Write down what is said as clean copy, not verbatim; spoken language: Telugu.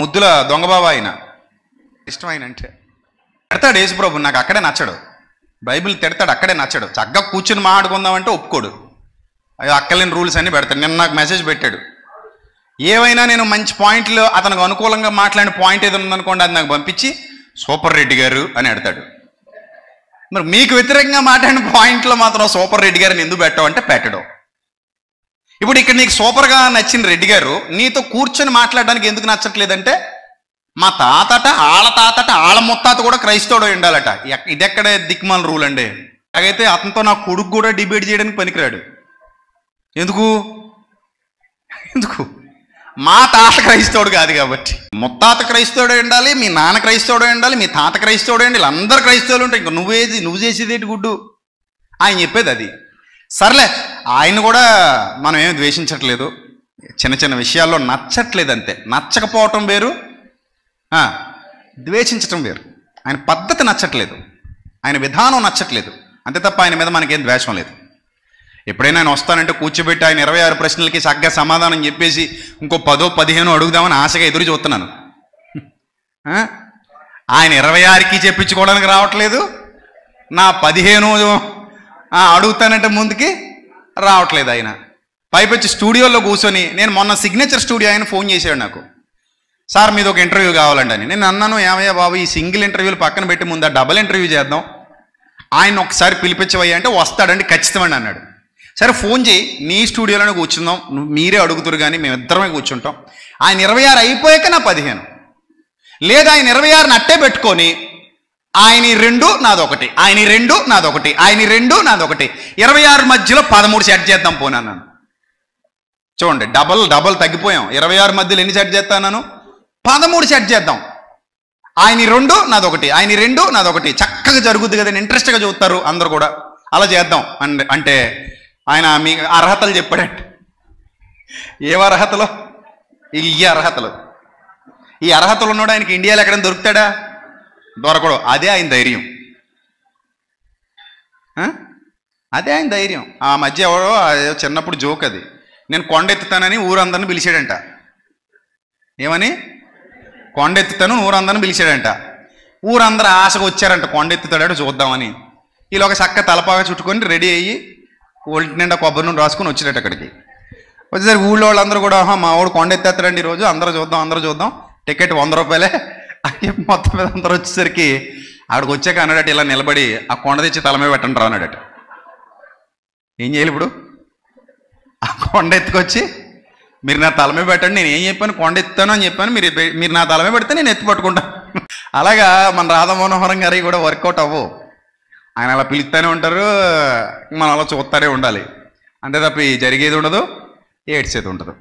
ముద్దుల దొంగబాబా ఆయన ఇష్టమైన అంటే తిడతాడు యేసుప్రభు, నాకు అక్కడే నచ్చడు. బైబిల్ తిడతాడు, అక్కడే నచ్చడు. చక్కగా కూర్చుని మాట్లాడుకుందామంటే ఒప్పుకోడు. అవి అక్కలేని రూల్స్ అన్నీ పెడతాడు. నిన్న నాకు మెసేజ్ పెట్టాడు, ఏవైనా నేను మంచి పాయింట్లు అతనికి అనుకూలంగా మాట్లాడిన పాయింట్ ఏదో ఉందనుకోండి, అది నాకు పంపించి సూపర్ రెడ్డి గారు అని అడతాడు. మరి మీకు వ్యతిరేకంగా మాట్లాడిన పాయింట్లో మాత్రం సూపర్ రెడ్డి గారిని ఎందుకు పెట్టావు అంటే పెట్టడం. ఇప్పుడు ఇక్కడ నీకు సూపర్గా నచ్చిన రెడ్డి గారు నీతో కూర్చొని మాట్లాడడానికి ఎందుకు నచ్చట్లేదంటే, మా తాతట ఆళ్ళ ముత్తాత కూడా క్రైస్తవుడు ఉండాలట. ఇది ఎక్కడే దిక్మాల రూల్ అండి. అలాగైతే అతనితో నా కొడుకు కూడా డిబేట్ చేయడానికి పనికిరాడు. ఎందుకు మా తాత క్రైస్తవుడు కాదు కాబట్టి. ముత్తాత క్రైస్తవుడు ఉండాలి, మీ నాన్న క్రైస్తవుడు ఉండాలి, మీ తాత క్రైస్తవుడు ఉండాలి, అందరు క్రైస్తవులు ఉంటాయి. ఇంకా నువ్వు చేసేది ఏంటి గుడ్డు? ఆయన చెప్పేది అది. సర్లే, ఆయన కూడా మనం ఏమి ద్వేషించట్లేదు, చిన్న చిన్న విషయాల్లో నచ్చట్లేదు అంతే. నచ్చకపోవటం వేరు, ద్వేషించటం వేరు. ఆయన పద్ధతి నచ్చట్లేదు, ఆయన విధానం నచ్చట్లేదు అంతే తప్ప ఆయన మీద మనకేం ద్వేషం లేదు. ఎప్పుడైనా ఆయన వస్తానంటే కూర్చోబెట్టి ఆయన 26 ప్రశ్నలకి చక్కగా సమాధానం చెప్పేసి ఇంకో 10-15 అడుగుదామని ఆశగా ఎదురు చూస్తున్నాను. ఆయన 26కి చెప్పించుకోవడానికి రావట్లేదు, నా 15 అడుగుతానంటే ముందుకి రావట్లేదు. ఆయన పైపొచ్చి స్టూడియోలో కూర్చొని, నేను మొన్న సిగ్నేచర్ స్టూడియో ఆయన ఫోన్ చేశాడు నాకు, సార్ మీది ఒక ఇంటర్వ్యూ కావాలండి అని. నేను అన్నాను, ఏమయ్యా బాబు ఈ సింగిల్ ఇంటర్వ్యూలు పక్కన పెట్టి ముందు డబుల్ ఇంటర్వ్యూ చేద్దాం, ఆయన ఒకసారి పిలిపించవయ్యా అంటే వస్తాడండి ఖచ్చితమండి అన్నాడు. సరే ఫోన్ చేయి, నీ స్టూడియోలోనే కూర్చుందాం, మీరే అడుగుతురు కానీ మేమిద్దరమే కూర్చుంటాం. ఆయన 26 అయిపోయాక నా 15, లేదా ఆయన 26ని అట్టే పెట్టుకొని ఆయన 2 నాదొకటి, ఆయన 2 నాదొకటి, ఆయన 2 నాదొకటి, 26 మధ్యలో 13 సెట్ చేద్దాం పోనీ అన్నాను. చూడండి, డబల్ తగ్గిపోయాం. 26 మధ్యలో ఎన్ని సెట్ చేస్తాను? 13 సెట్ చేద్దాం. ఆయన 2 నాదొకటి, ఆయన 2 నాదొకటి, చక్కగా జరుగుద్ది కదండి, ఇంట్రెస్ట్గా చూస్తారు అందరు కూడా, అలా చేద్దాం అంటే ఆయన మీ అర్హతలు చెప్పాడంటే, ఏం అర్హతలు? ఈ అర్హతలు ఉన్నాడు ఆయనకి ఇండియాలో ఎక్కడైనా దొరుకుతాడా? దొరకడు. అదే ఆయన ధైర్యం, అదే ఆయన ధైర్యం. ఆ మధ్య ఎవరో చిన్నప్పుడు జోక్ అది, నేను కొండెత్తుతానని ఊరందరిని పిలిచాడంట. ఏమని? కొండెత్తుతాను ఊరందరిని పిలిచాడంట. ఊరందరూ ఆశగా వచ్చారంట కొండెత్తుతాడో చూద్దామని. ఈలోగా చక్క తలపాగా చుట్టుకొని రెడీ అయ్యి ఒంటి నిండా కొబ్బరి నూనె రాసుకొని వచ్చాడట అక్కడికి. వచ్చేసరికి ఊళ్ళో వాళ్ళందరూ కూడా, మా వాడు కొండెత్తేస్తాడండి ఈరోజు, అందరూ చూద్దాం, టికెట్ 100 రూపాయలే అని చెప్పి మొత్తం మీద అందరూ వచ్చేసరికి ఆవిడకి వచ్చాక అన్నాడట, ఇలా నిలబడి ఆ కొండ తెచ్చి తల మీద పెట్టండి రా అన్నాడట. ఏం చేయాలి ఇప్పుడు? ఆ కొండ ఎత్తుకొచ్చి మీరు నా తల మీద పెట్టండి, నేను ఏం చెప్పాను, కొండ ఎత్తుతాను అని చెప్పాను, మీరు నా తల మీద పెడితే నేను ఎత్తి పట్టుకుంటాను. అలాగా మన రాధా మనోహరం గారి కూడా వర్కౌట్ అవ్వవు. ఆయన అలా పిలుస్తూనే ఉంటారు, మనం అలా చూస్తూనే ఉండాలి అంతే తప్ప జరిగేది ఉండదు, ఏడ్చేది ఉండదు.